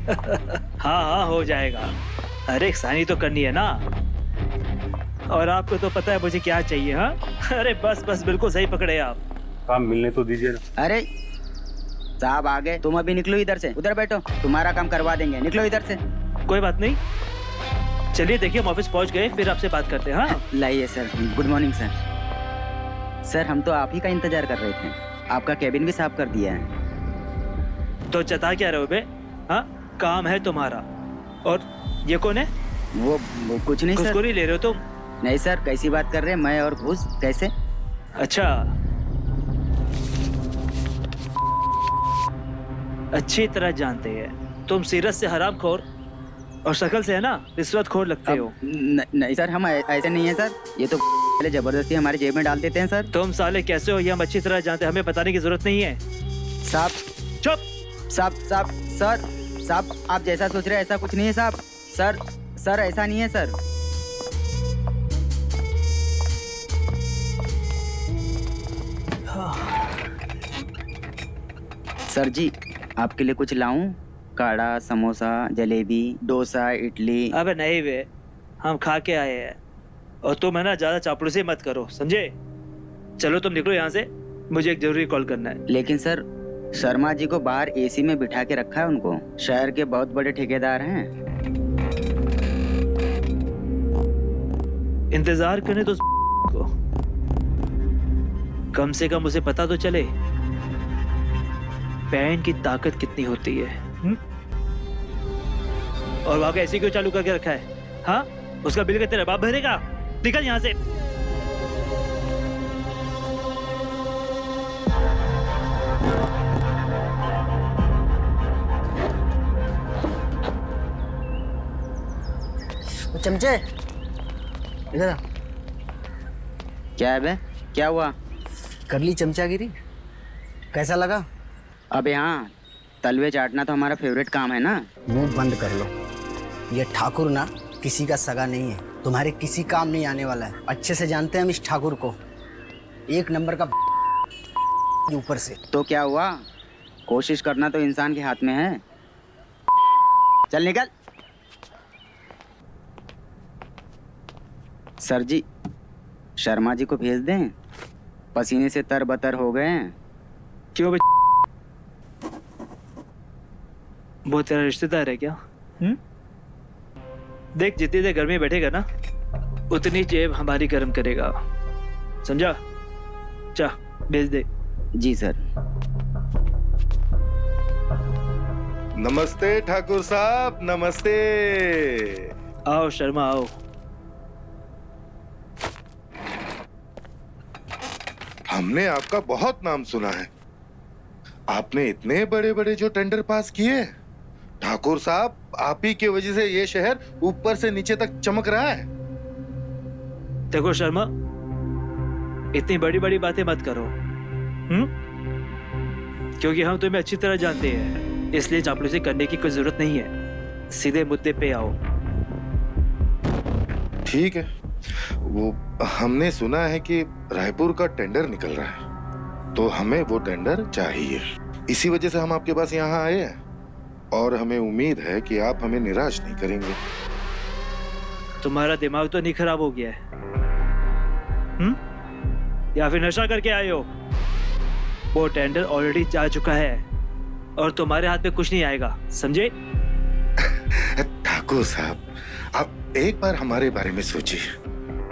हाँ हाँ हो जाएगा। अरे साइन तो करनी है ना, और आपको तो पता है मुझे क्या चाहिए। हाँ अरे बस बस बिल्कुल सही पकड़े आप। काम मिलने तो दीजिए ना। अरे साहब आ गए, तुम अभी निकलो इधर से, उधर बैठो, तुम्हारा काम करवा देंगे, निकलो इधर से। कोई बात नहीं, चलिए देखिए हम ऑफिस पहुंच गए, फिर आपसे बात करते हैं। हाँ लाइए sir. Good morning sir. Sir हम तो आप ही का इंतजार कर रहे थे, आपका केबिन भी साफ कर दिया है। तो जता क्या रहे हो बे? हाँ काम है तुम्हारा। और ये कौन है? वो कुछ नहीं सर। घूसखोरी ले रहे हो तुम? नहीं सर, कैसी बात कर रहे हैं, मैं और घूस कैसे? अच्छा, अच्छी तरह जानते हैं तुम सीरत से हरामखोर और शक्ल से है ना रिश्वतखोर लगते हो। नहीं सर, हम ऐसे नहीं है सर, ये तो पहले जबरदस्ती हमारे जेब में डाल देते हैं सर। तुम साले कैसे हो ये हम अच्छी तरह जानते हैं, हमें बताने की जरूरत नहीं है। साहब चुप। साहब सर, साहब आप जैसा सोच रहे हैं ऐसा कुछ नहीं है साहब। सर ऐसा नहीं है सर। सर जी आपके लिए कुछ लाऊं? काढ़ा, समोसा, जलेबी, डोसा, इडली। अबे नहीं बे, हम खा के आए हैं। और तुम है ना ज्यादा चापलूसी मत करो, समझे? चलो तुम निकलो यहाँ से, मुझे एक जरूरी कॉल करना है। लेकिन सर शर्मा जी को बाहर एसी में बिठा के रखा है उनको, शहर के बहुत बड़े ठेकेदार हैं। इंतजार करने तो को कम से कम उसे पता तो चले पैन की ताकत कितनी होती है। और वहां एसी क्यों चालू करके रखा है? हाँ उसका बिल का तेरा बाप भरेगा। निकल यहाँ से। चमचे इधर आ। क्या है बे, क्या हुआ? कर ली चमचागिरी, कैसा लगा? अब यहाँ तलवे चाटना तो हमारा फेवरेट काम है ना। मुंह बंद कर लो, ये ठाकुर ना किसी का सगा नहीं है, तुम्हारे किसी काम नहीं आने वाला है। अच्छे से जानते हैं हम इस ठाकुर को, एक नंबर का ऊपर से। तो क्या हुआ, कोशिश करना तो इंसान के हाथ में है। चल निकल। सर जी शर्मा जी को भेज दें, पसीने से तरबतर हो गए हैं। क्यों बे? वो तेरा रिश्तेदार है क्या? देख जितनी देर घर में बैठेगा ना उतनी जेब हमारी गर्म करेगा, समझा? जा भेज दे। जी सर। नमस्ते ठाकुर साहब, नमस्ते। आओ शर्मा आओ। हमने आपका बहुत नाम सुना है, आपने इतने बड़े बड़े जो टेंडर पास किए। ठाकुर साहब आप ही की वजह से ये शहर ऊपर से नीचे तक चमक रहा है। देखो शर्मा, इतनी बड़ी बड़ी बातें मत करो, क्योंकि हम तुम्हें अच्छी तरह जानते हैं, इसलिए चापलूसी करने की कोई जरूरत नहीं है। सीधे मुद्दे पे आओ। ठीक है, वो हमने सुना है कि रायपुर का टेंडर निकल रहा है, तो हमें वो टेंडर चाहिए। इसी वजह से हम आपके पास यहाँ आए हैं, और हमें उम्मीद है कि आप हमें निराश नहीं करेंगे। तुम्हारा दिमाग तो नहीं खराब हो गया है? या फिर नशा करके आए हो? वो टेंडर ऑलरेडी जा चुका है और तुम्हारे हाथ में कुछ नहीं आएगा, समझे? ठाकुर साहब आप एक बार हमारे बारे में सोचिए।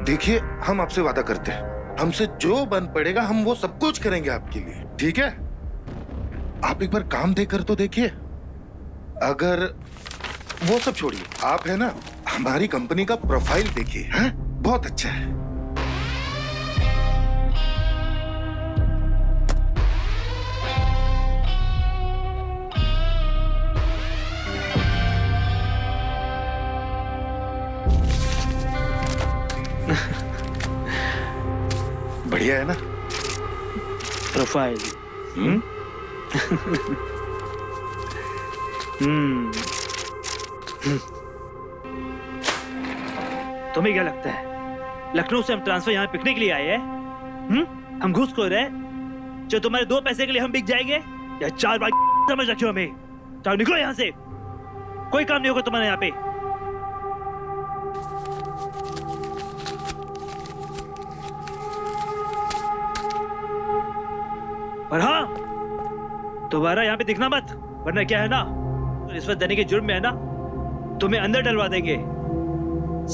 देखिए हम आपसे वादा करते हैं, हमसे जो बन पड़ेगा हम वो सब कुछ करेंगे आपके लिए, ठीक है? आप एक बार काम देकर तो देखिए। अगर वो सब छोड़िए, आप है ना हमारी कंपनी का प्रोफाइल देखिए, हैं? बहुत अच्छा है। बढ़िया है ना प्रोफाइल? तुम्हें क्या लगता है लखनऊ से हम ट्रांसफर यहाँ पिकने के लिए आए हैं? हम घूसखोर हैं जो तुम्हारे 2 पैसे के लिए हम बिक जाएंगे? या 4 बार समझ रखे हो हमें? चलो निकलो यहाँ से। कोई काम नहीं होगा तुम्हारे यहाँ पे। और हाँ, दोबारा यहाँ पे दिखना मत, वरना क्या है ना, तो रिश्वत देने के जुर्म में है ना, तुम्हें अंदर डलवा देंगे,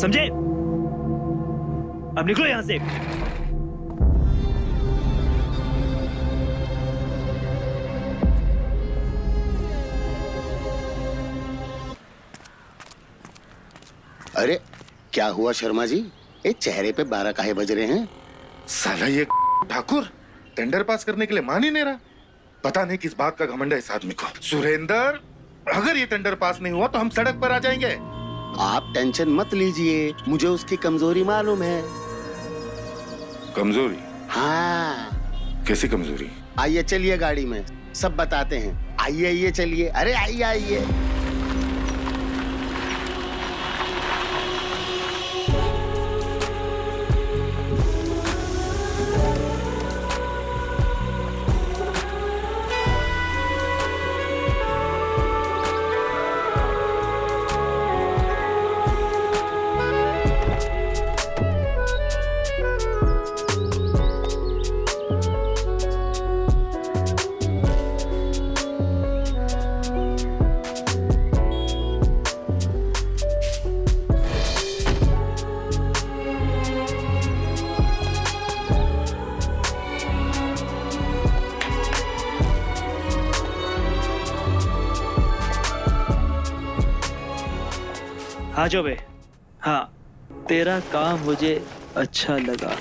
समझे? अब निकलो यहाँ से। अरे क्या हुआ शर्मा जी, ये चेहरे पे 12 काहे बज रहे हैं? साला ये ठाकुर टेंडर पास करने के लिए मान ही नहीं रहा। पता नहीं किस बात का घमंड है इस आदमी को। सुरेंद्र, अगर ये टेंडर पास नहीं हुआ तो हम सड़क पर आ जाएंगे। आप टेंशन मत लीजिए, मुझे उसकी कमजोरी मालूम है। कमजोरी? हाँ। कैसी कमजोरी? आइए चलिए गाड़ी में, सब बताते हैं। आइए आइए चलिए, अरे आइए आइए। हाँ जो बे, हाँ, तेरा काम मुझे अच्छा लगा।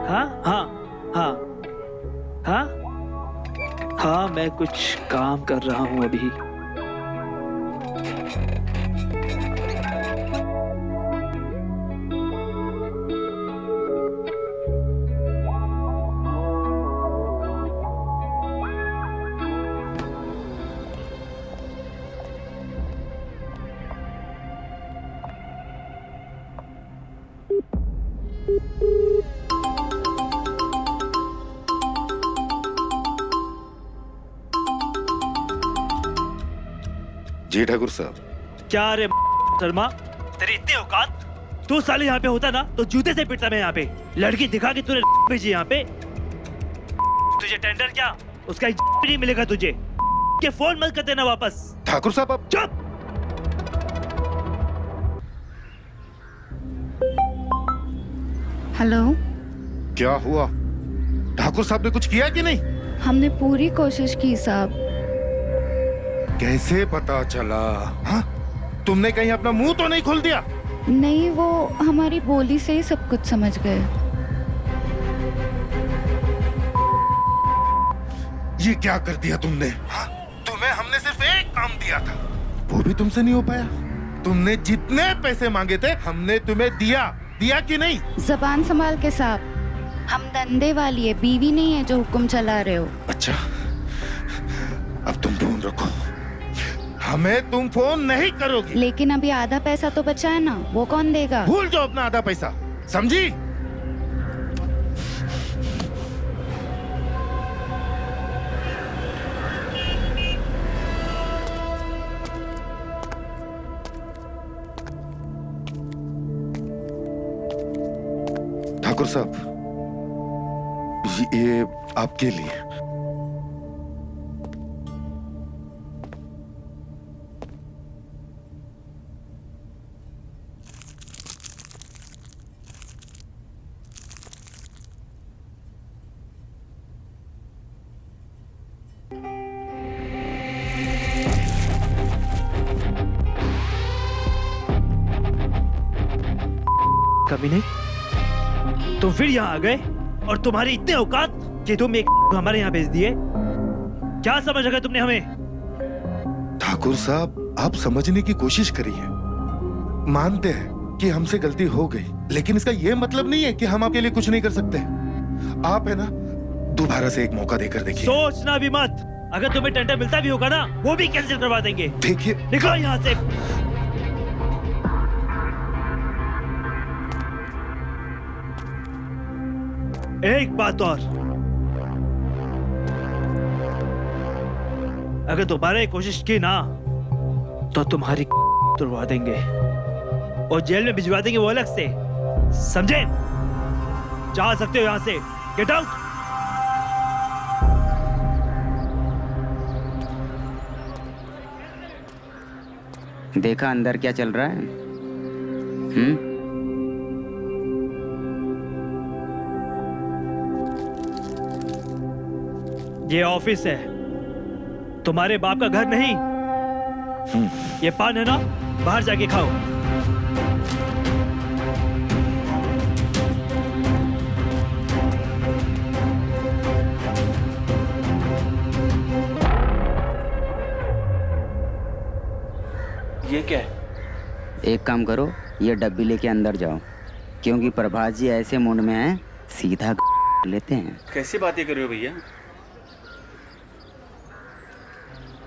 हाँ हाँ हाँ हाँ हाँ, मैं कुछ काम कर रहा हूँ अभी। जी ठाकुर साहब। क्या रे शर्मा, तेरी इतनी औकात? तू साले यहाँ पे होता ना तो जूते से पिटता मैं यहाँ पे। लड़की दिखा के तूने भेजी यहाँ पे। तुझे टेंडर क्या, उसका भी नहीं मिलेगा तुझे। के फोन मत कर देना वापस। ठाकुर साहब आप चुप। हेलो। क्या हुआ? ठाकुर साहब ने कुछ किया कि नहीं? हमने पूरी कोशिश की साहब। कैसे पता चला? हाँ? तुमने कहीं अपना मुंह तो नहीं खोल दिया? नहीं, वो हमारी बोली से ही सब कुछ समझ गए। ये क्या कर दिया तुमने? हाँ? तुम्हें हमने सिर्फ एक काम दिया था, वो भी तुमसे नहीं हो पाया। तुमने जितने पैसे मांगे थे हमने तुम्हें दिया कि नहीं? जबान संभाल के साहब, हम धंधे वाली है, बीवी नहीं है जो हुक्म चला रहे हो। अच्छा, अब तुम फोन रखो, हमें तुम फोन नहीं करोगी। लेकिन अभी आधा पैसा तो बचा है ना, वो कौन देगा? भूल जाओ अपना आधा पैसा, समझी? ठाकुर साहब, ये आपके लिए। कभी नहीं। तुम फिर यहाँ आ गए और तुम्हारी इतने औकात कि तुम एक हमारे यहाँ भेज दिए। क्या समझ रखा तुमने हमें? ठाकुर साहब, आप समझने की कोशिश करिए। मानते हैं कि हमसे गलती हो गई, लेकिन इसका यह मतलब नहीं है कि हम आपके लिए कुछ नहीं कर सकते। आप है ना, दोबारा से एक मौका देकर देखिए। सोचना भी मत। अगर तुम्हें टेंडर मिलता भी होगा ना, वो भी कैंसिल करवा देंगे। देखिए, निकलो यहाँ से। एक बात और, अगर दोबारा ये कोशिश की ना तो तुम्हारी तुड़वा देंगे और जेल में भिजवा देंगे, वो अलग से, समझे? जा सकते हो यहाँ से। Get out. देखा अंदर क्या चल रहा है? ये ऑफिस है, तुम्हारे बाप का घर नहीं। ये पान है ना, बाहर जाके खाओ। ये क्या है? एक काम करो, ये डब्बी लेके अंदर जाओ, क्योंकि प्रभात जी ऐसे मूड में हैं, सीधा लेते हैं। कैसी बातें कर रहे हो भैया?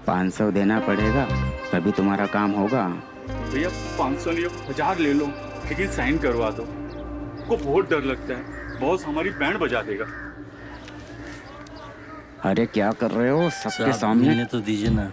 500 देना पड़ेगा, तभी तुम्हारा काम होगा। भैया 500 नहीं, 1000 ले लो, लेकिन साइन करवा दो। को बहुत डर लगता है, बॉस हमारी बैंड बजा देगा। अरे क्या कर रहे हो सबके सामने? तो दीजिए ना।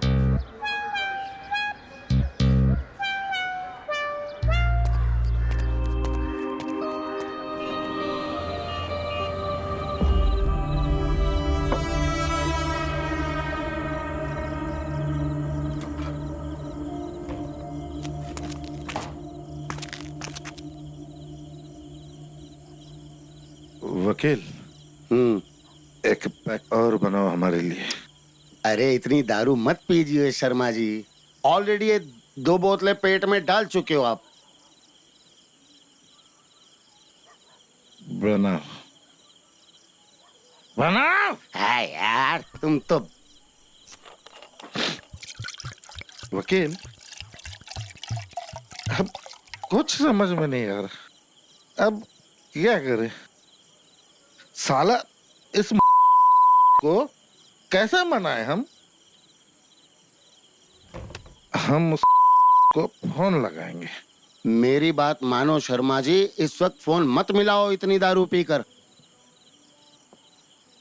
वकील, एक पैक और बनाओ हमारे लिए। अरे इतनी दारू मत पीजिए शर्मा जी, ऑलरेडी ये 2 बोतलें पेट में डाल चुके हो आप। बनाओ बनाओ। है यार, तुम तो। वकील, अब कुछ समझ में नहीं आ रहा, अब क्या करें? साला इस को कैसे मनाए हम उस को फोन लगाएंगे। मेरी बात मानो शर्मा जी, इस वक्त फोन मत मिलाओ इतनी दारू पीकर।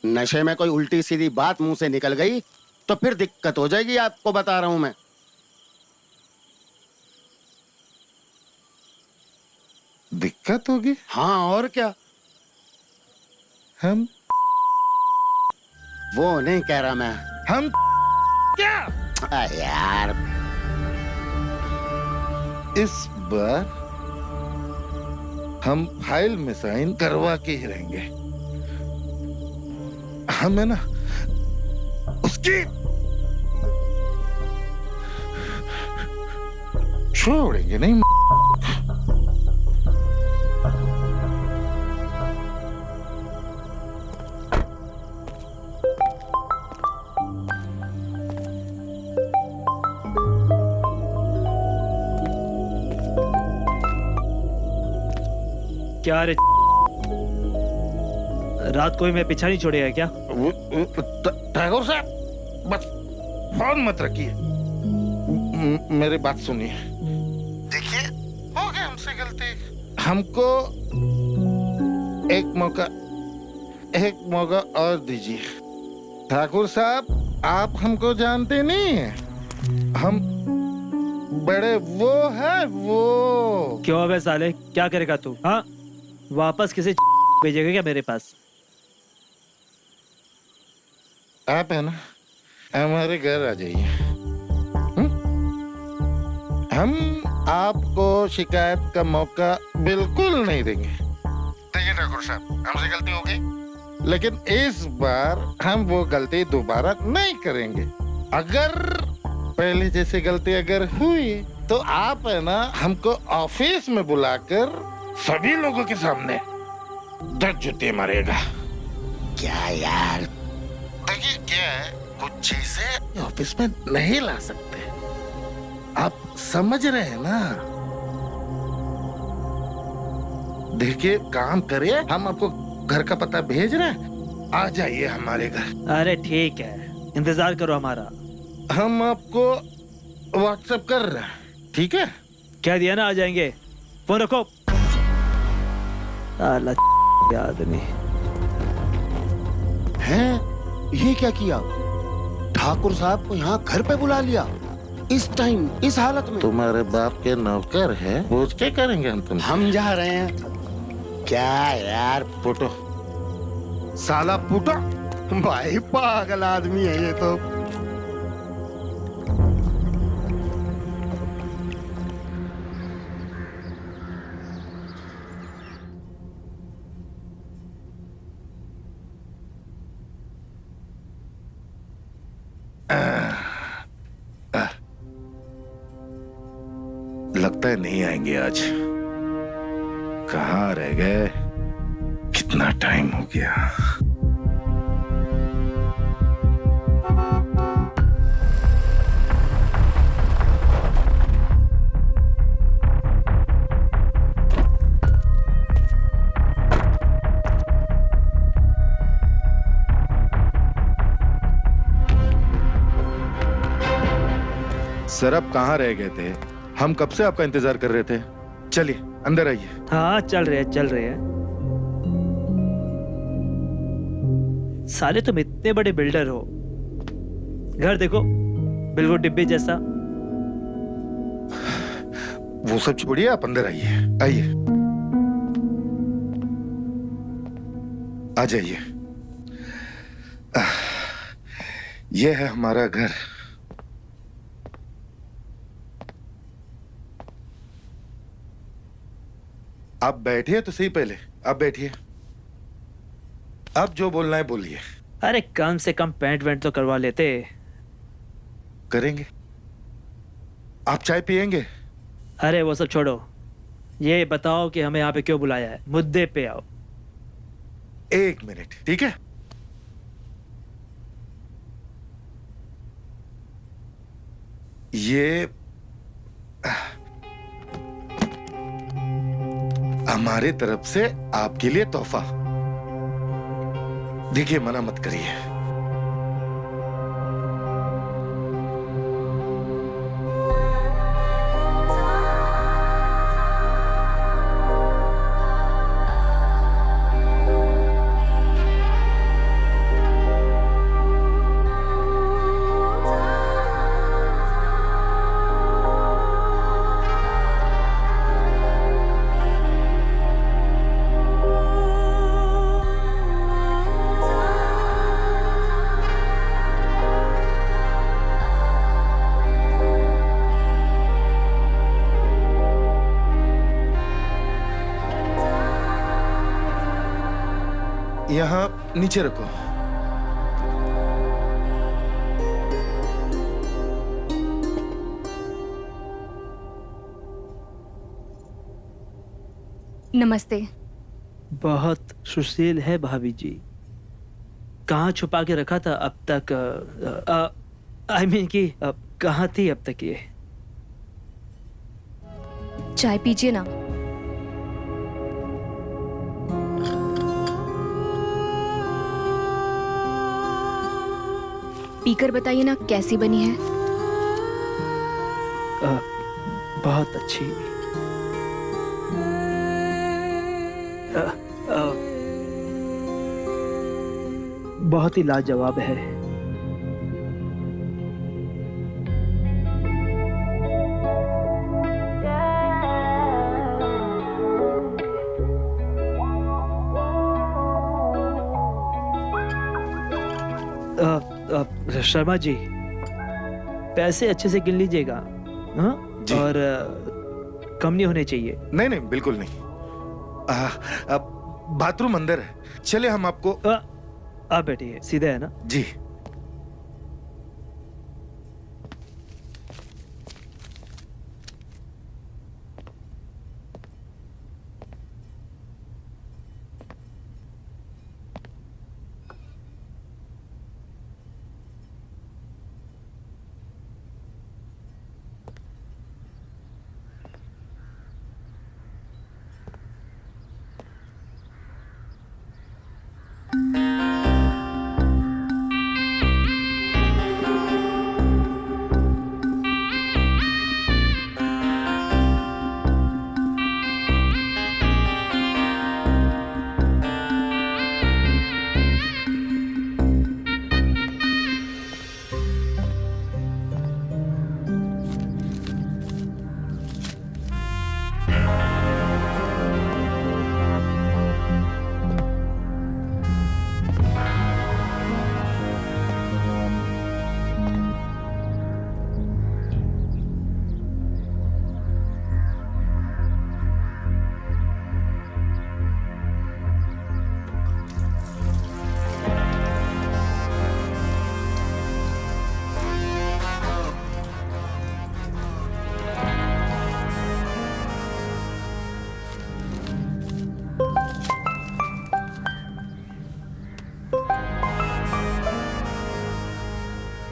नशे में कोई उल्टी सीधी बात मुंह से निकल गई तो फिर दिक्कत हो जाएगी, आपको बता रहा हूं मैं। दिक्कत होगी? हाँ और क्या। हम वो नहीं कह रहा मैं। हम क्या? यार इस बार हम फाइल में साइन करवा के ही रहेंगे। हमें ना उसकी छोड़ेंगे नहीं। क्या रे, रात को ही मैं पीछा नहीं छोड़ेगा क्या? ठाकुर साहब, बस फोन मत रखिए, मेरी बात सुनिए। देखिए, हो गया हमसे गलती, हमको एक मौका और दीजिए। ठाकुर साहब, आप हमको जानते नहीं हैं, हम बड़े वो है वो। क्यों बे साले, क्या करेगा तू? हाँ, वापस किसी भेजेगा क्या मेरे पास? आप है ना, हमारे घर आ जाइए। हम आपको शिकायत का मौका बिल्कुल नहीं देंगे। देखिए ठाकुर साहब, हमसे गलती हो गई, लेकिन इस बार हम वो गलती दोबारा नहीं करेंगे। अगर पहले जैसी गलती अगर हुई तो आप है ना हमको ऑफिस में बुलाकर सभी लोगों के सामने 10 जूते मारेगा। क्या यार, देखिए क्या है, कुछ चीजें ऑफिस में नहीं ला सकते, आप समझ रहे हैं ना। देखिए काम करिए, हम आपको घर का पता भेज रहे हैं, आ जाइए हमारे घर। अरे ठीक है, इंतजार करो हमारा। हम आपको व्हाट्सएप कर रहे हैं, ठीक है? कह दिया ना आ जाएंगे। फोन रखो। साला आदमी। हैं? ये क्या किया? ठाकुर साहब को यहाँ घर पे बुला लिया इस टाइम, इस हालत में। तुम्हारे बाप के नौकर है, पूछ के करेंगे हम तुम। हम जा रहे हैं। क्या यार, पुटो, साला पुटो। भाई पागल आदमी है ये तो। लगता है नहीं आएंगे आज। कहाँ रह गए? कितना टाइम हो गया। सर आप कहाँ रह गए थे? हम कब से आपका इंतजार कर रहे थे। चलिए अंदर आइए। हाँ चल रहे हैं, चल रहे हैं। साले तुम इतने बड़े बिल्डर हो, घर देखो बिल्कुल डिब्बे जैसा। वो सब छोड़िए, आप अंदर आइए, आइए, आ जाइए। यह है हमारा घर। आप बैठिए तो सही, पहले आप बैठिए। आप जो बोलना है बोलिए। अरे कम से कम पेंट वेंट तो करवा लेते। करेंगे। आप चाय पियेंगे? अरे वो सब छोड़ो, ये बताओ कि हमें यहाँ पे क्यों बुलाया है। मुद्दे पे आओ। 1 मिनट, ठीक है? ये हमारे तरफ से आपके लिए तोहफा। देखिए, मना मत करिए। यहाँ नीचे रखो। नमस्ते। बहुत सुशील है भाभी जी। कहाँ छुपा के रखा था अब तक? आई मीन कि कहाँ थी अब तक ये? चाय पीजिए ना। पीकर बताइए ना कैसी बनी है। बहुत अच्छी। बहुत ही लाजवाब है। शर्मा जी, पैसे अच्छे से गिन लीजिएगा। हाँ? जी। और कम नहीं होने चाहिए। नहीं नहीं, बिल्कुल नहीं। बाथरूम अंदर है, चले हम आपको। आप बैठिए, सीधा है ना? जी।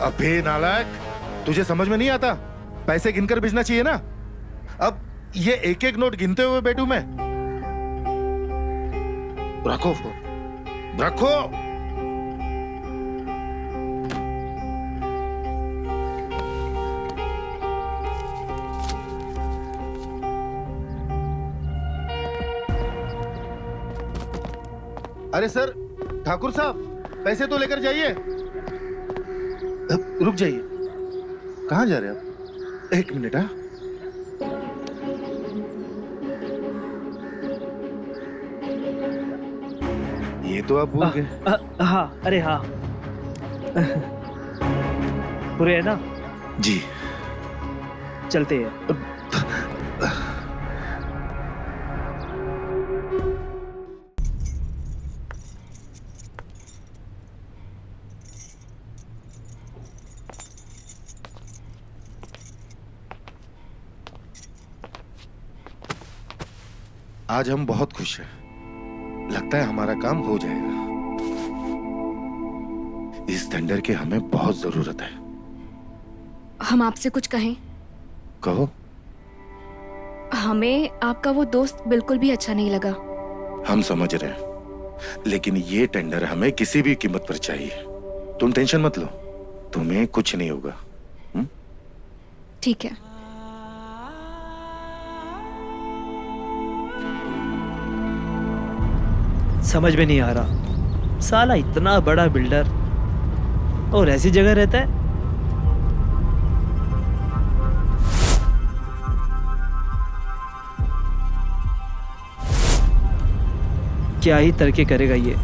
अबे नालायक, तुझे समझ में नहीं आता? पैसे गिनकर भेजना चाहिए ना। अब ये एक एक नोट गिनते हुए बैठूं मैं? रखो फोन, रखो। अरे सर, ठाकुर साहब, पैसे तो लेकर जाइए। रुक जाइए, कहाँ जा रहे हैं आप? एक मिनट। हाँ, ये तो आप भूल गए। हाँ, अरे हाँ। पूरे है ना? जी, चलते हैं। आज हम बहुत खुश हैं। लगता है हमारा काम हो जाएगा। इस टेंडर की हमें बहुत जरूरत है। हम आपसे कुछ कहें? कहो। हमें आपका वो दोस्त बिल्कुल भी अच्छा नहीं लगा। हम समझ रहे हैं, लेकिन ये टेंडर हमें किसी भी कीमत पर चाहिए। तुम टेंशन मत लो, तुम्हें कुछ नहीं होगा। ठीक है। समझ में नहीं आ रहा, साला इतना बड़ा बिल्डर और ऐसी जगह रहता है। क्या ही तरक्की करेगा ये।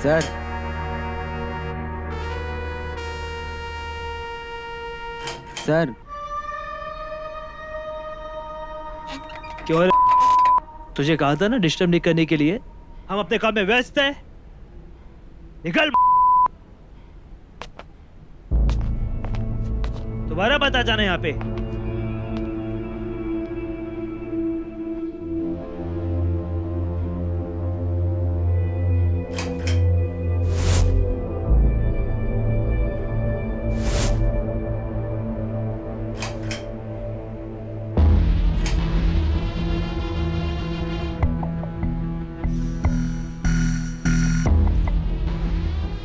सर, सर, क्यों? तुझे कहा था ना डिस्टर्ब नहीं करने के लिए। हम अपने काम में व्यस्त हैं। निकल। दोबारा मत आ जाना यहाँ पे।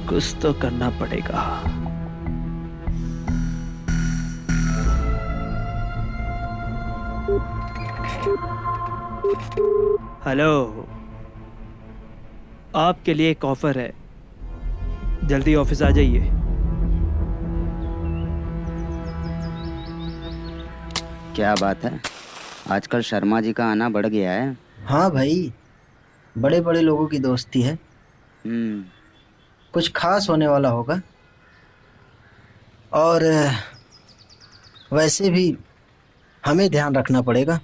कुछ तो करना पड़ेगा। हेलो, आपके लिए एक ऑफर है, जल्दी ऑफिस आ जाइए। क्या बात है, आजकल शर्मा जी का आना बढ़ गया है। हाँ भाई, बड़े बड़े लोगों की दोस्ती है। कुछ खास होने वाला होगा। और वैसे भी हमें ध्यान रखना पड़ेगा।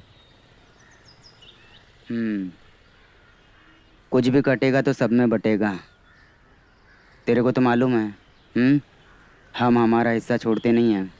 कुछ भी कटेगा तो सब में बटेगा। तेरे को तो मालूम है, हम हमारा हिस्सा छोड़ते नहीं हैं।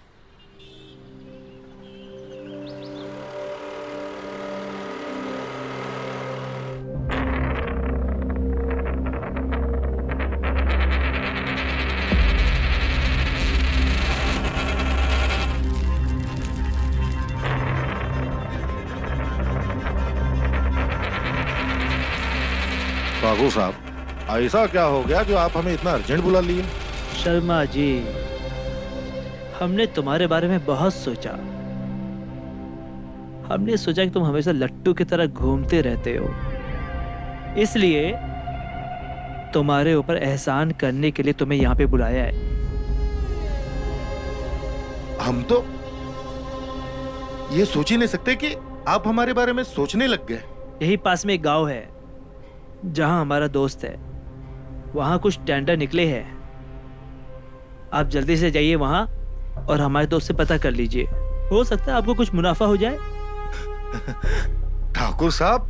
ठाकुर साहब, ऐसा क्या हो गया जो आप हमें इतना अर्जेंट बुला लिए? शर्मा जी, हमने तुम्हारे बारे में बहुत सोचा। हमने सोचा कि तुम हमेशा लट्टू की तरह घूमते रहते हो, इसलिए तुम्हारे ऊपर एहसान करने के लिए तुम्हें यहाँ पे बुलाया है। हम तो ये सोच ही नहीं सकते कि आप हमारे बारे में सोचने लग गए। यही पास में एक गांव है जहां हमारा दोस्त है, वहां कुछ टेंडर निकले हैं। आप जल्दी से जाइए वहां और हमारे दोस्त से पता कर लीजिए, हो सकता है आपको कुछ मुनाफा हो जाए। ठाकुर साहब,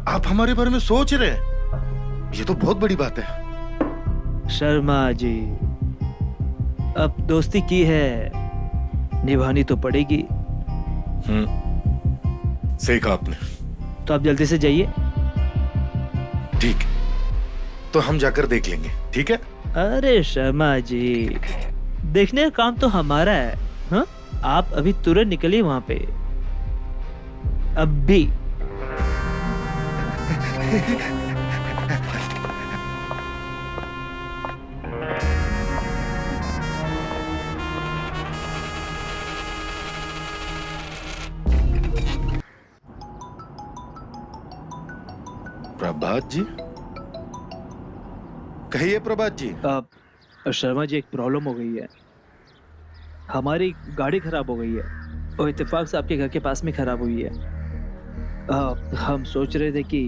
आप हमारे बारे में सोच रहे हैं, ये तो बहुत बड़ी बात है। शर्मा जी, अब दोस्ती की है, निभानी तो पड़ेगी। सही कहा आपने। तो आप जल्दी से जाइए। ठीक, तो हम जाकर देख लेंगे, ठीक है? अरे शर्मा जी, देखने का काम तो हमारा है। हाँ, आप अभी तुरंत निकलिए वहां पे, अब भी। प्रभात जी, कहिए प्रभात जी। शर्मा जी, एक प्रॉब्लम हो गई है। हमारी गाड़ी खराब हो गई है और इत्तेफाक से आपके घर के पास में खराब हुई है। हम सोच रहे थे कि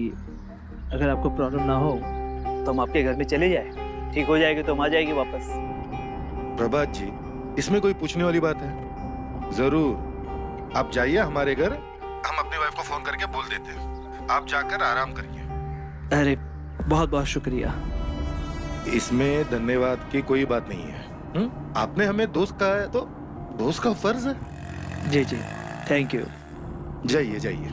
अगर आपको प्रॉब्लम ना हो तो हम आपके घर में चले जाए, ठीक हो जाएगी तो हम आ जाएगी वापस। प्रभात जी, इसमें कोई पूछने वाली बात है? जरूर, आप जाइए हमारे घर, हम अपनी वाइफ को फोन करके बोल देते हैं। आप जाकर आराम करिए। अरे बहुत बहुत शुक्रिया। इसमें धन्यवाद की कोई बात नहीं है। आपने हमें दोस्त कहा है तो दोस्त का फर्ज है। जी जी, थैंक यू। जाइए जाइए।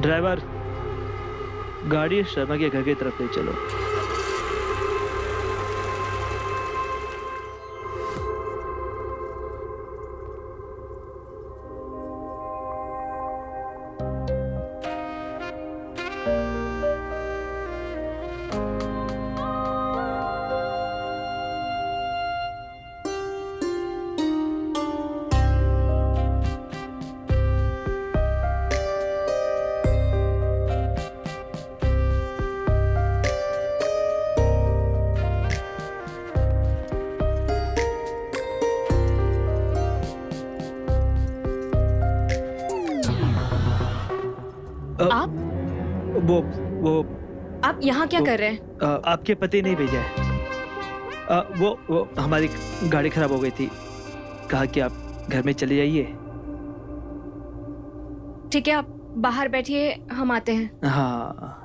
ड्राइवर, गाड़ी शर्मा के घर की तरफ ले चलो। आप वो आप यहाँ क्या कर रहे हैं? आपके पति नहीं भेजा है। वो हमारी गाड़ी खराब हो गई थी, कहा कि आप घर में चले जाइए। ठीक है, आप बाहर बैठिए, हम आते हैं। हाँ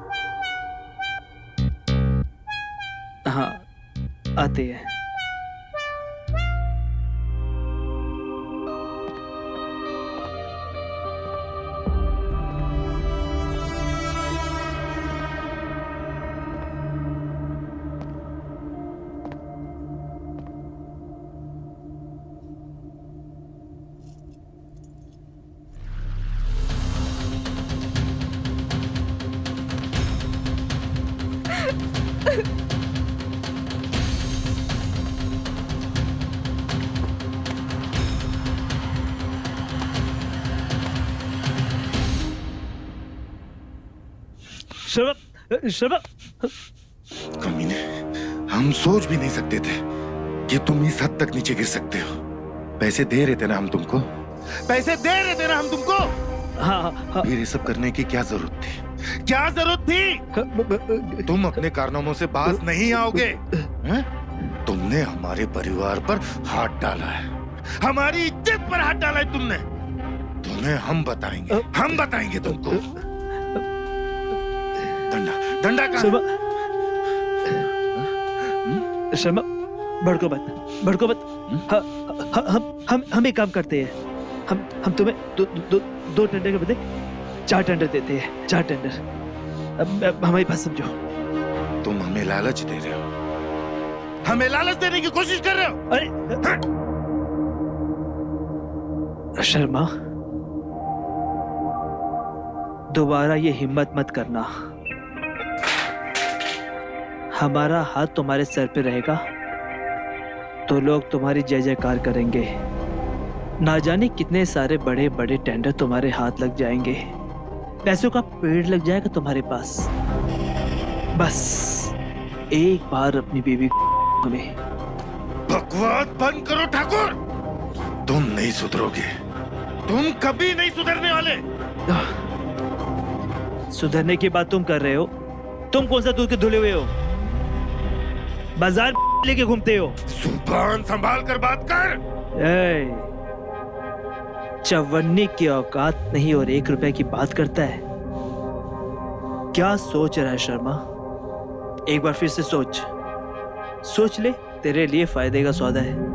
हाँ, आते हैं। शर्मा, कमीने, हम सोच भी नहीं सकते थे कि तुम इस हद तक नीचे गिर सकते हो। पैसे दे रहे थे ना हम तुमको, पैसे दे रहे थे ना हम तुमको। हाँ हाँ फिर ये सब करने की क्या जरूरत थी? क्या जरूरत थी? तुम अपने कारनामों से बाज नहीं आओगे। हैं? तुमने हमारे परिवार पर हाथ डाला है, हमारी इज्जत पर हाथ डाला है तुमने। तुम्हें हम बताएंगे तुमको। डंडा डंडा कहाँ? शर्मा भड़को मत। हम एक काम करते हैं, हम तुम्हें दो टेंडर के बदले 4 टेंडर देते हैं। 4 टेंडर। अब हमारी बात समझो। तुम हमें लालच दे रहे हो, हमें लालच देने की कोशिश कर रहे हो। अरे शर्मा, दोबारा ये हिम्मत मत करना। हमारा हाथ तुम्हारे सर पे रहेगा तो लोग तुम्हारी जय जयकार करेंगे। ना जाने कितने सारे बड़े बड़े टेंडर तुम्हारे हाथ लग जाएंगे, पैसों का पेड़ लग जाएगा तुम्हारे पास। बस एक बार अपनी बीवी को हमें। बकवास बंद करो ठाकुर, तुम नहीं सुधरोगे, तुम कभी नहीं सुधरने वाले। सुधरने की बात तुम कर रहे हो? तुम कौन सा दूध के धुले हुए हो? बाजार लेके घूमते हो। जुबान संभाल कर बात कर। चवन्नी की औकात नहीं और 1 रुपए की बात करता है। क्या सोच रहा है शर्मा? एक बार फिर से सोच ले, तेरे लिए फायदे का सौदा है।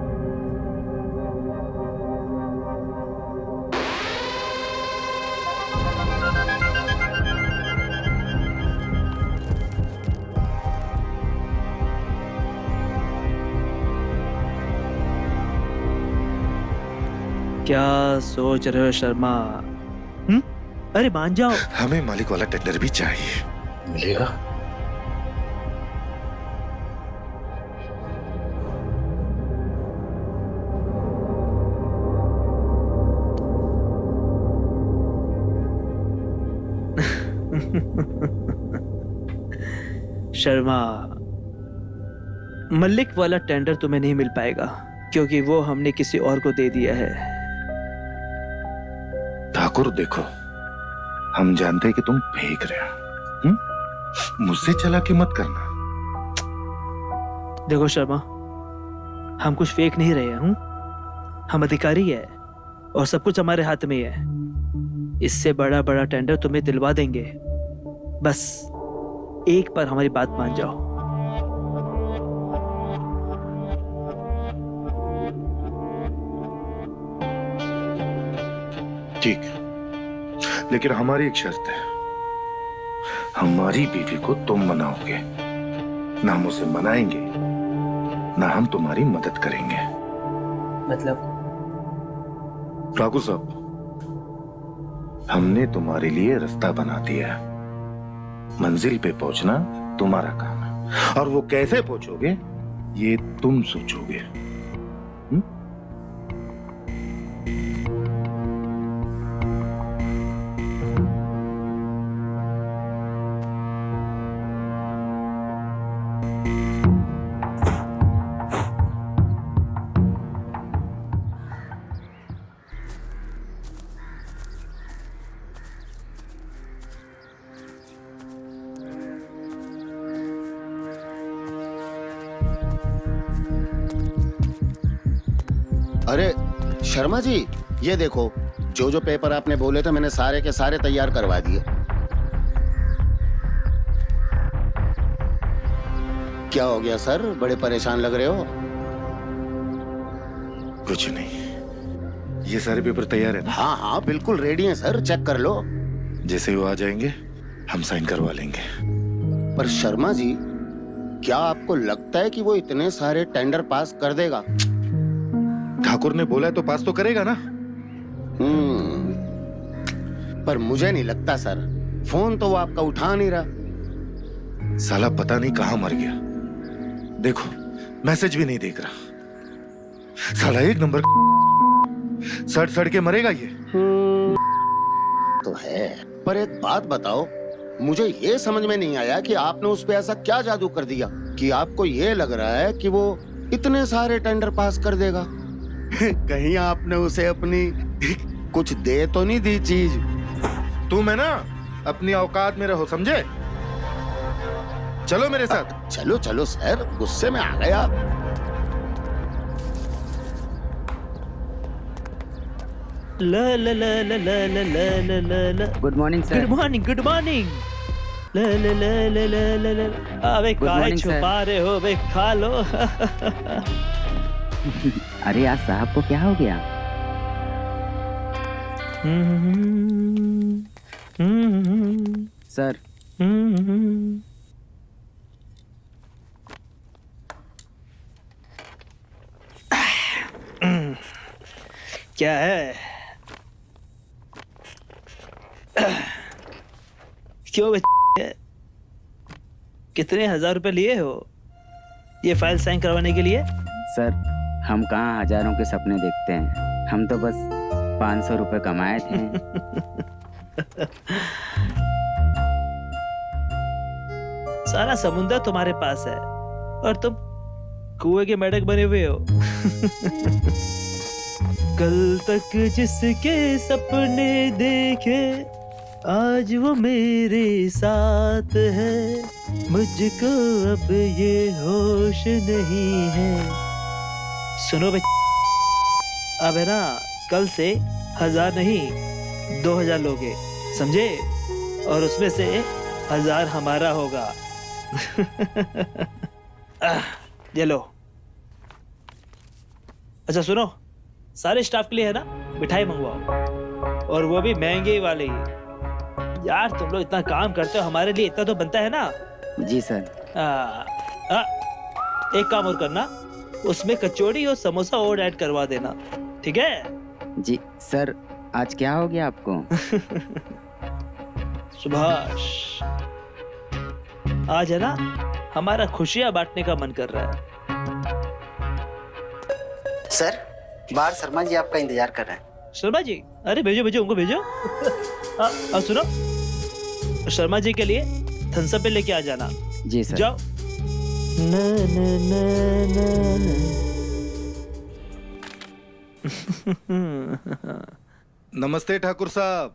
क्या सोच रहे हो शर्मा? अरे मान जाओ। हमें मालिक वाला टेंडर भी चाहिए। मिलेगा? शर्मा, मलिक वाला टेंडर तुम्हें नहीं मिल पाएगा क्योंकि वो हमने किसी और को दे दिया है। ठाकुर देखो, हम जानते हैं कि तुम फेंक रहे हो, मुझसे चालाकी मत करना। देखो शर्मा, हम कुछ फेंक नहीं रहे हैं। हम अधिकारी है और सब कुछ हमारे हाथ में है। इससे बड़ा बड़ा टेंडर तुम्हें दिलवा देंगे। बस एक बार हमारी बात मान जाओ। ठीक है, लेकिन हमारी एक शर्त है, हमारी बीवी को तुम मनाओगे, ना हम उसे मनाएंगे ना हम तुम्हारी मदद करेंगे। मतलब? ठाकुर साहब, हमने तुम्हारे लिए रास्ता बना दिया है। मंजिल पे पहुंचना तुम्हारा काम है और वो कैसे पहुंचोगे ये तुम सोचोगे। अरे शर्मा जी, ये देखो, जो जो पेपर आपने बोले थे मैंने सारे के सारे तैयार करवा दिए। क्या हो गया सर, बड़े परेशान लग रहे हो? कुछ नहीं, ये सारे पेपर तैयार है ना? हाँ हाँ बिल्कुल रेडी हैं सर, चेक कर लो। जैसे वो आ जाएंगे हम साइन करवा लेंगे। पर शर्मा जी, क्या आपको लगता है कि वो इतने सारे टेंडर पास कर देगा? ठाकुर ने बोला है तो पास तो करेगा ना। पर मुझे नहीं लगता सर, फोन तो वो आपका उठा नहीं रहा। साला पता नहीं कहां मर गया, देखो मैसेज भी नहीं देख रहा। साला एक नंबर सड़ के मरेगा ये। तो है, पर एक बात बताओ, मुझे ये समझ में नहीं आया कि आपने उस पे ऐसा क्या जादू कर दिया कि आपको ये लग रहा है कि वो इतने सारे टेंडर पास कर देगा। कहीं आपने उसे अपनी कुछ दे तो नहीं दी चीज? तुम है ना अपनी औकात में रहो, समझे? चलो मेरे साथ। चलो चलो सर, गुस्से में आ गए आप। ल ल ल ल ल ल ल ल ल ल good morning sir. Good morning, good morning. ल ल ल ल ल ल ल अबे Good काहे morning, sir. छुपा रहे हो बे, खा लो। अरे आज साहब को क्या हो गया? सर क्या है? क्यों बे? कितने 1000 रुपए लिए हो ये फाइल साइन करवाने के लिए? सर हम कहाँ हजारों के सपने देखते हैं, हम तो बस 500 रुपए कमाए थे। सारा समुंदर तुम्हारे पास है और तुम कुएं के मेढक बने हुए हो। कल तक जिसके सपने देखे आज वो मेरे साथ है, मुझको अब ये होश नहीं है। सुनो बे, अब है ना कल से 1000 नहीं 2000 लोगे, समझे? और उसमें से 1000 हमारा होगा। ये लो। अच्छा सुनो, सारे स्टाफ के लिए है ना मिठाई मंगवाओ, और वो भी महंगे वाली। यार तुम लोग इतना काम करते हो, हमारे लिए इतना तो बनता है ना। जी सर। एक काम और करना, उसमें कचौड़ी और समोसा और ऐड करवा देना, ठीक है? जी सर। आज क्या हो गया आपको? सुभाष, आज है ना हमारा खुशियां बांटने का मन कर रहा है। सर बाहर शर्मा जी आपका इंतजार कर रहे हैं। शर्मा जी? अरे भेजो भेजो, उनको भेजो। सुनो, शर्मा जी के लिए थम्स अप लेके आ जाना। जी सर। जाओ। न, न, न, न। नमस्ते ठाकुर साहब।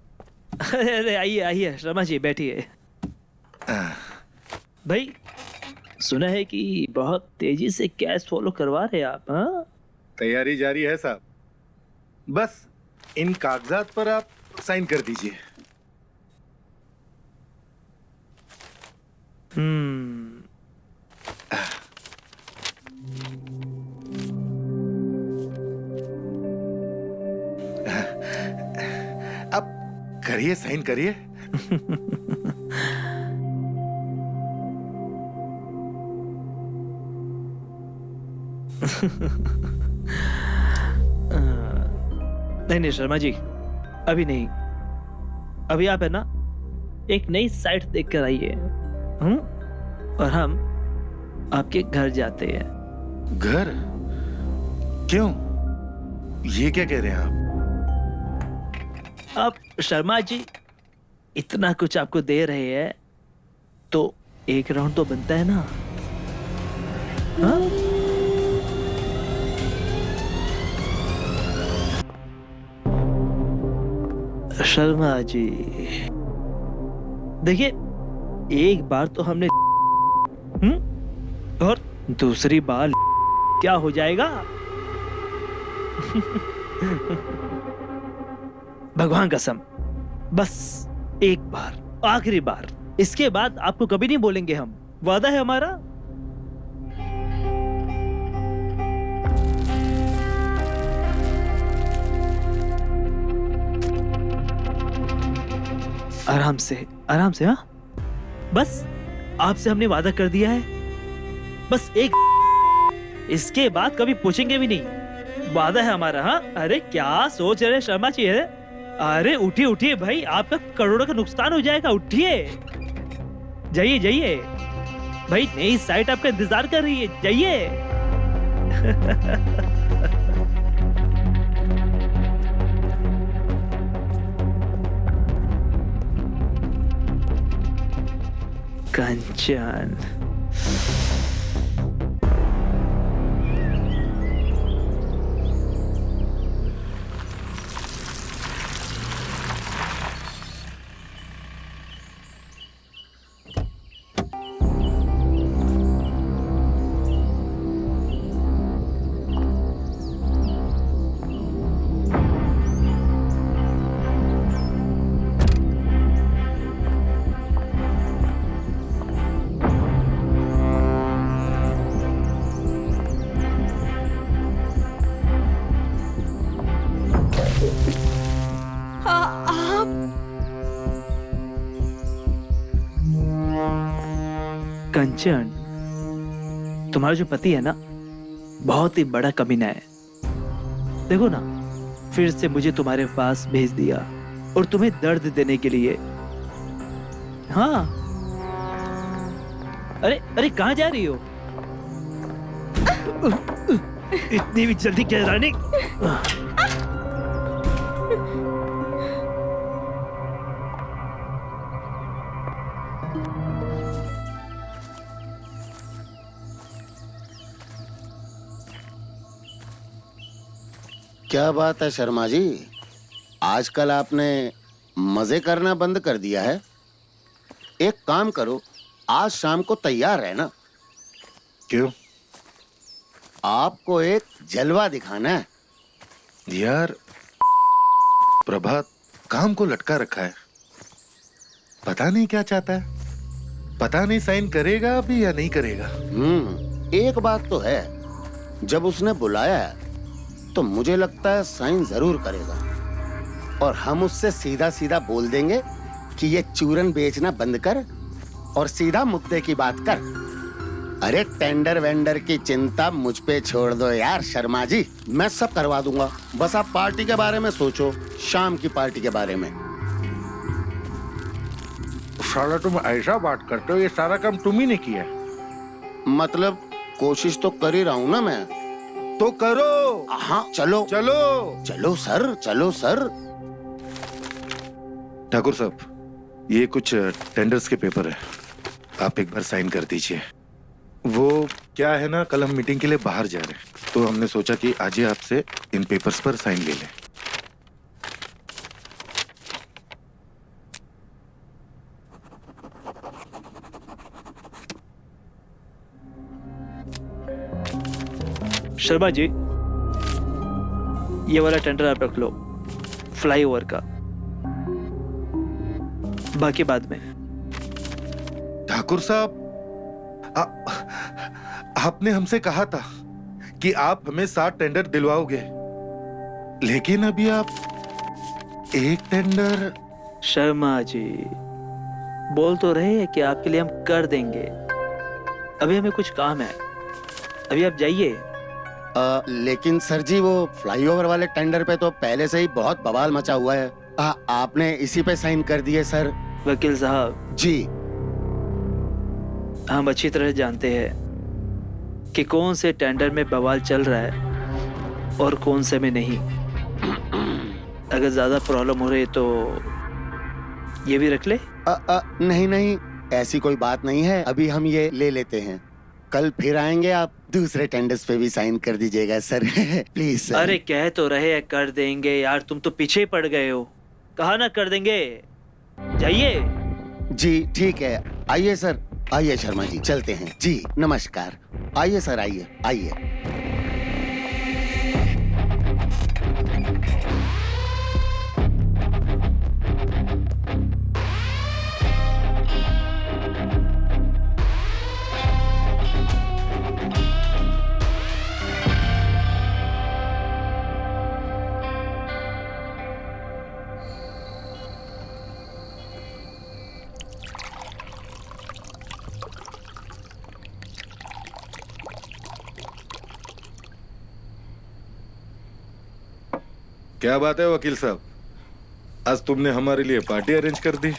अरे आइए आइए शर्मा जी, बैठिए। भाई सुना है कि बहुत तेजी से कैश फॉलो करवा रहे आप, हाँ? तैयारी जारी है साहब, बस इन कागजात पर आप साइन कर दीजिए। अब करिए, साइन करिए। नहीं शर्मा जी, अभी नहीं। अभी आप है ना एक नई साइट देख कर आइए, और हम आपके घर जाते हैं। घर? क्यों? ये क्या कह रहे हैं आप? शर्मा जी इतना कुछ आपको दे रहे हैं तो एक राउंड तो बनता है ना, हाँ? शर्मा जी देखिए, एक बार तो हमने और दूसरी बार क्या हो जाएगा? भगवान कसम, बस एक बार, आखिरी बार, इसके बाद आपको कभी नहीं बोलेंगे हम, वादा है हमारा। आराम से, आराम से, हाँ? बस आपसे हमने वादा कर दिया है, बस एक, इसके बाद कभी पूछेंगे भी नहीं, वादा है हमारा, हाँ? अरे क्या सोच रहे शर्मा जी है? अरे उठिए उठिए भाई, आपका करोड़ों का नुकसान हो जाएगा, उठिए, जाइए जाइए भाई, नई साइट आपका इंतजार कर रही है, जाइए। कंचन, कंचन, तुम्हारा जो पति है ना, बहुत ही बड़ा कमीना है। देखो ना, फिर से मुझे तुम्हारे पास भेज दिया और तुम्हें दर्द देने के लिए। हाँ, अरे अरे कहाँ जा रही हो? इतनी भी जल्दी क्या रानी? क्या बात है शर्मा जी, आजकल आपने मजे करना बंद कर दिया है। एक काम करो, आज शाम को तैयार रहना। क्यों आपको एक जलवा दिखाना है। यार? प्रभात काम को लटका रखा है, पता नहीं क्या चाहता है, पता नहीं साइन करेगा अभी या नहीं करेगा। एक बात तो है, जब उसने बुलाया है तो मुझे लगता है साइन जरूर करेगा। और हम उससे सीधा सीधा बोल देंगे कि ये चूरन बेचना बंद कर और सीधा मुद्दे की बात कर। अरे टेंडर वेंडर की चिंता मुझ पे छोड़ दो यार शर्मा जी, मैं सब करवा दूंगा। बस आप पार्टी के बारे में सोचो, शाम की पार्टी के बारे में। साला तुम ऐसा बात करते हो, ये सारा काम तुम ही ने किया। मतलब कोशिश तो कर ही रहा हूँ ना मैं। तो करो। हाँ चलो चलो चलो सर, चलो सर। ठाकुर साहब, ये कुछ टेंडर्स के पेपर है, आप एक बार साइन कर दीजिए। वो क्या है ना, कल हम मीटिंग के लिए बाहर जा रहे हैं, तो हमने सोचा कि आज ही आपसे इन पेपर्स पर साइन ले लें। शर्मा जी, ये वाला टेंडर आप रख लो, फ्लाईओवर का, बाकी बाद में। ठाकुर साहब, आपने हमसे कहा था कि आप हमें 7 टेंडर दिलवाओगे, लेकिन अभी आप एक टेंडर। शर्मा जी, बोल तो रहे हैं कि आपके लिए हम कर देंगे, अभी हमें कुछ काम है, अभी आप जाइए। लेकिन सर जी, वो फ्लाईओवर वाले टेंडर पे तो पहले से ही बहुत बवाल मचा हुआ है। आपने इसी पे साइन कर दिए सर। वकील साहब जी, हम अच्छी तरह जानते हैं कि कौन से टेंडर में बवाल चल रहा है और कौन से में नहीं। अगर ज्यादा प्रॉब्लम हो रही है तो ये भी रख ले। नहीं नहीं, ऐसी कोई बात नहीं है, अभी हम ये ले लेते हैं। कल फिर आएंगे, आप दूसरे टेंडर्स पे भी साइन कर दीजिएगा सर। Please sir. अरे कह तो रहे हैं कर देंगे यार, तुम तो पीछे पड़ गए हो। कहा ना कर देंगे, जाइए। जी ठीक है, आइए सर, आइए शर्मा जी, चलते हैं जी। नमस्कार, आइए सर, आइए आइए। क्या बात है वकील साहब, आज तुमने हमारे लिए पार्टी अरेंज कर दी।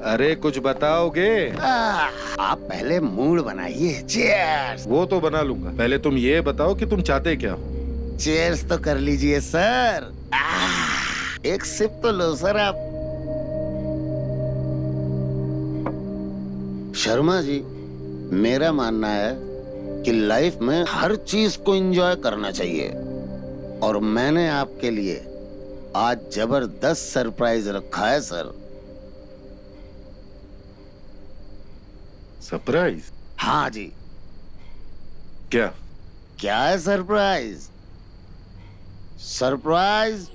अरे कुछ बताओगे? आप पहले मूड बनाइए। चीयर्स। वो तो बना लूंगा, पहले तुम ये बताओ कि तुम चाहते क्या हो। चीयर्स तो कर लीजिए सर। एक सिप तो लो सर आप। शर्मा जी, मेरा मानना है कि लाइफ में हर चीज को एंजॉय करना चाहिए, और मैंने आपके लिए आज जबरदस्त सरप्राइज रखा है सर। सरप्राइज? हाँ जी। क्या? क्या है सरप्राइज? सरप्राइज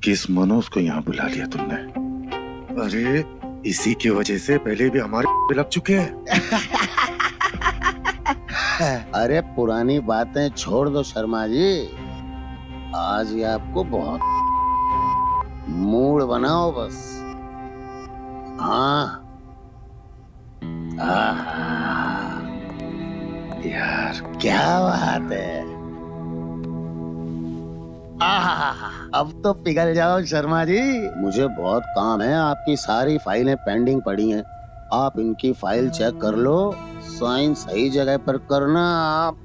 किस मनोज को यहाँ बुला लिया तुमने? अरे इसी की वजह से पहले भी हमारे लग चुके हैं। अरे पुरानी बातें छोड़ दो शर्मा जी, आज ये आपको बहुत मूड बनाओ बस। हाँ यार क्या बात है। अब तो पिघल जाओ शर्मा जी। मुझे बहुत काम है, आपकी सारी फाइलें पेंडिंग पड़ी हैं। आप इनकी फाइल चेक कर लो, साइन सही जगह पर करना आप।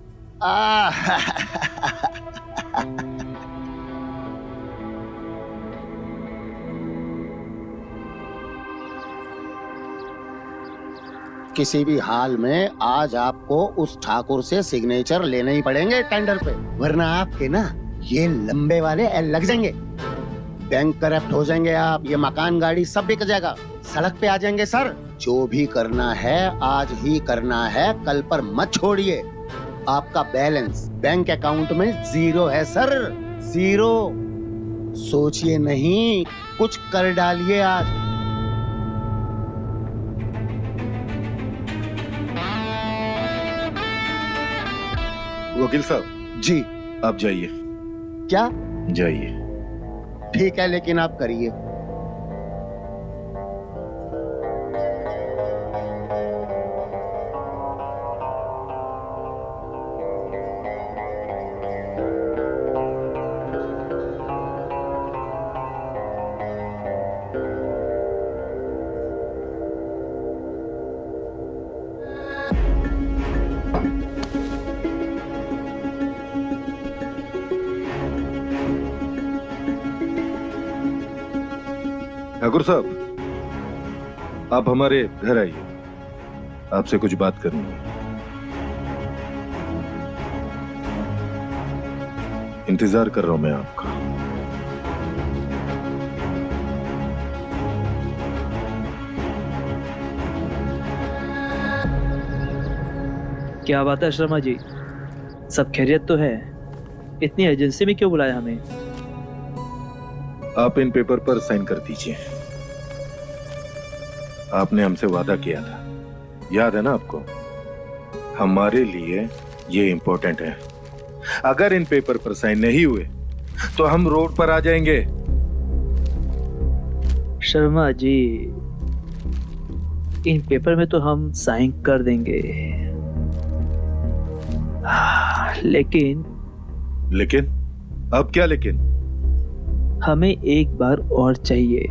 किसी भी हाल में आज आपको उस ठाकुर से सिग्नेचर लेने ही पड़ेंगे टेंडर पे, वरना आपके ना ये लंबे वाले एल लग जाएंगे। बैंक करप्ट हो जाएंगे आप, ये मकान गाड़ी सब बिक जाएगा, सड़क पे आ जाएंगे सर। जो भी करना है आज ही करना है, कल पर मत छोड़िए। आपका बैलेंस बैंक अकाउंट में 0 है सर, 0। सोचिए नहीं, कुछ कर डालिए आज। वकील साहब जी आप जाइए। क्या? जाइए। ठीक है, लेकिन आप करिए। ठाकुर साहब आप हमारे घर आइए, आपसे कुछ बात करनी है। इंतजार कर रहा हूं मैं आपका। क्या बात है शर्मा जी, सब खैरियत तो है? इतनी एजेंसी में क्यों बुलाया हमें? आप इन पेपर पर साइन कर दीजिए। आपने हमसे वादा किया था, याद है ना आपको? हमारे लिए ये इंपॉर्टेंट है। अगर इन पेपर पर साइन नहीं हुए तो हम रोड पर आ जाएंगे। शर्मा जी, इन पेपर में तो हम साइन कर देंगे, लेकिन अब क्या लेकिन? हमें एक बार और चाहिए।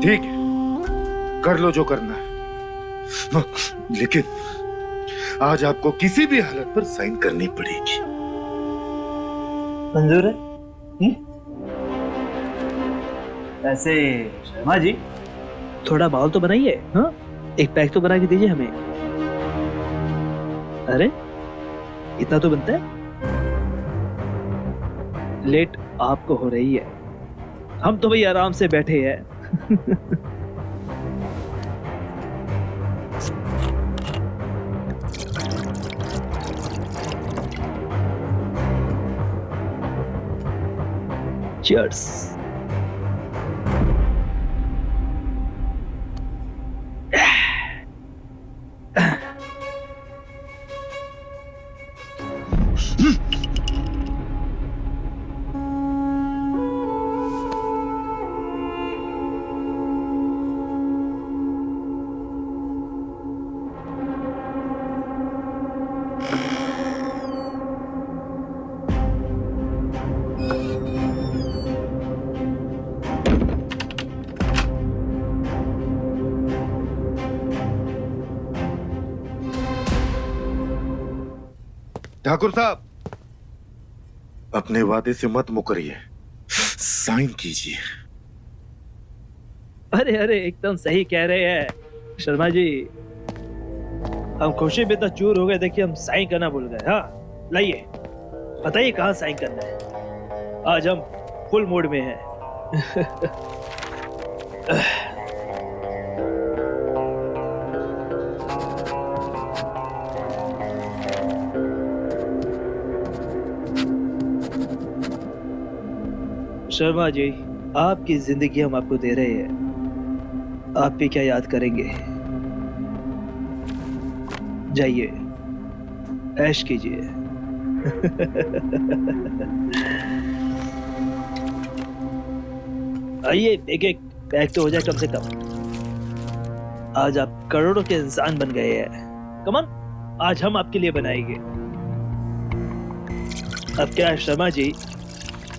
ठीक है, कर लो जो करना है, लेकिन आज आपको किसी भी हालत पर साइन करनी पड़ेगी। मंजूर है? ऐसे शर्मा जी थोड़ा माहौल तो बनाइए। हाँ, एक पैक तो बना के दीजिए हमें। अरे इतना तो बनता है। लेट आपको हो रही है, हम तो भाई आराम से बैठे हैं। Cheers. ठाकुर साहब, अपने वादे से मत मुकरिए, साइन कीजिए। अरे अरे एकदम सही कह रहे हैं शर्मा जी, हम खुशी में तो चूर हो गए, देखिए हम साइन करना भूल गए। हाँ लाइए, बताइए कहाँ साइन करना है। आज हम फुल मूड में हैं। शर्मा जी, आपकी जिंदगी हम आपको दे रहे हैं, आप भी क्या याद करेंगे। जाइए, ऐश कीजिए। आइए, एक एक पैक तो हो जाए कम से कम। आज आप करोड़ों के इंसान बन गए हैं। कम ऑन, आज हम आपके लिए बनाएंगे। अब क्या है शर्मा जी,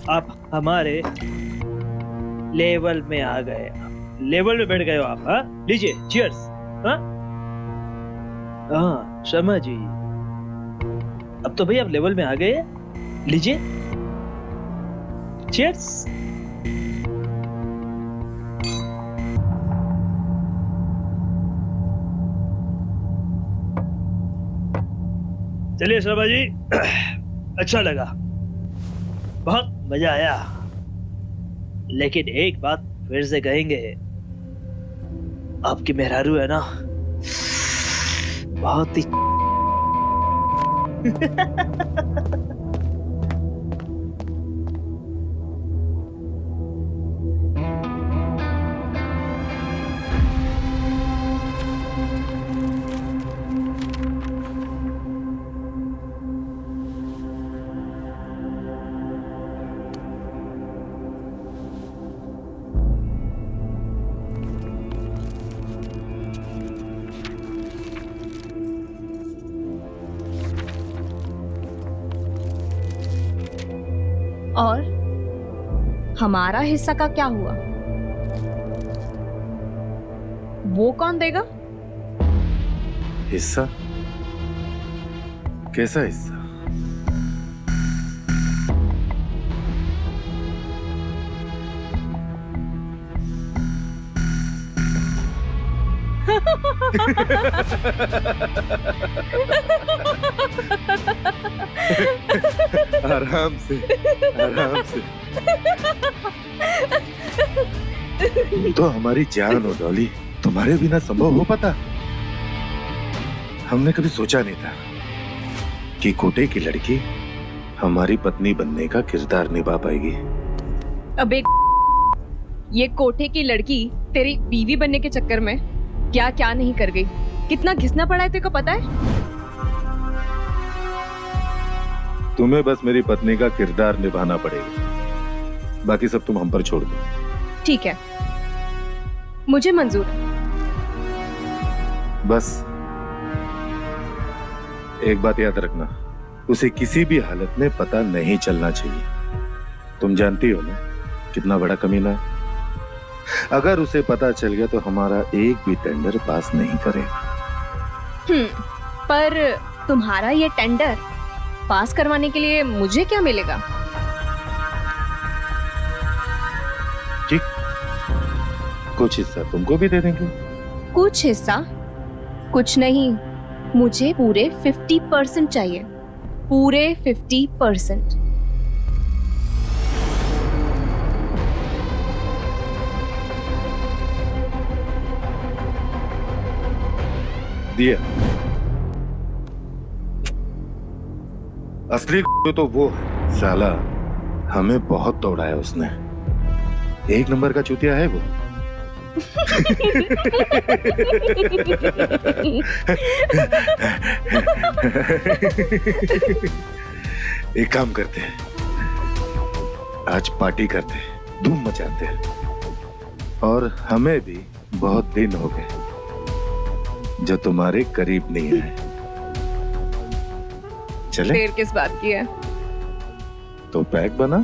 आप हमारे लेवल में आ गए, लेवल में बैठ गए हो आप। हाँ, लीजिए, चीयर्स। हाँ हाँ शर्मा जी, अब तो भाई आप लेवल में आ गए, लीजिए, चीयर्स। चलिए शर्मा जी, अच्छा लगा, बहुत मजा आया, लेकिन एक बात फिर से कहेंगे, आपकी मेहरारू है ना, बहुत ही और हमारा हिस्सा का क्या हुआ? वो कौन देगा? हिस्सा? कैसा हिस्सा? आराम से, आराम से। तुम तो हमारी जान हो डॉली, तुम्हारे बिना संभव हो पाता? हमने कभी सोचा नहीं था कि कोटे की लड़की हमारी पत्नी बनने का किरदार निभा पाएगी। अबे ये कोठे की लड़की तेरी बीवी बनने के चक्कर में क्या क्या नहीं कर गई, कितना घिसना पड़ा है तेरे को पता है? तुम्हें बस मेरी पत्नी का किरदार निभाना पड़ेगा, बाकी सब तुम हम पर छोड़ दो। ठीक है, मुझे मंजूर है। बस एक बात याद रखना, उसे किसी भी हालत में पता नहीं चलना चाहिए। तुम जानती हो ना कितना बड़ा कमीना है। अगर उसे पता चल गया तो हमारा एक भी टेंडर पास नहीं करेगा। पर तुम्हारा ये टेंडर पास करवाने के लिए मुझे क्या मिलेगा? ठीक, कुछ हिस्सा तुमको भी दे देंगे। कुछ हिस्सा? कुछ नहीं, मुझे पूरे 50% चाहिए, पूरे 50%। दिया। असली तो वो है साला, हमें बहुत दौड़ाया उसने। एक नंबर का चूतिया है वो। एक काम करते हैं, आज पार्टी करते हैं, धूम मचाते हैं। और हमें भी बहुत दिन हो गए जो तुम्हारे करीब नहीं आए। चले? देर किस बात की है? तो पैक बना।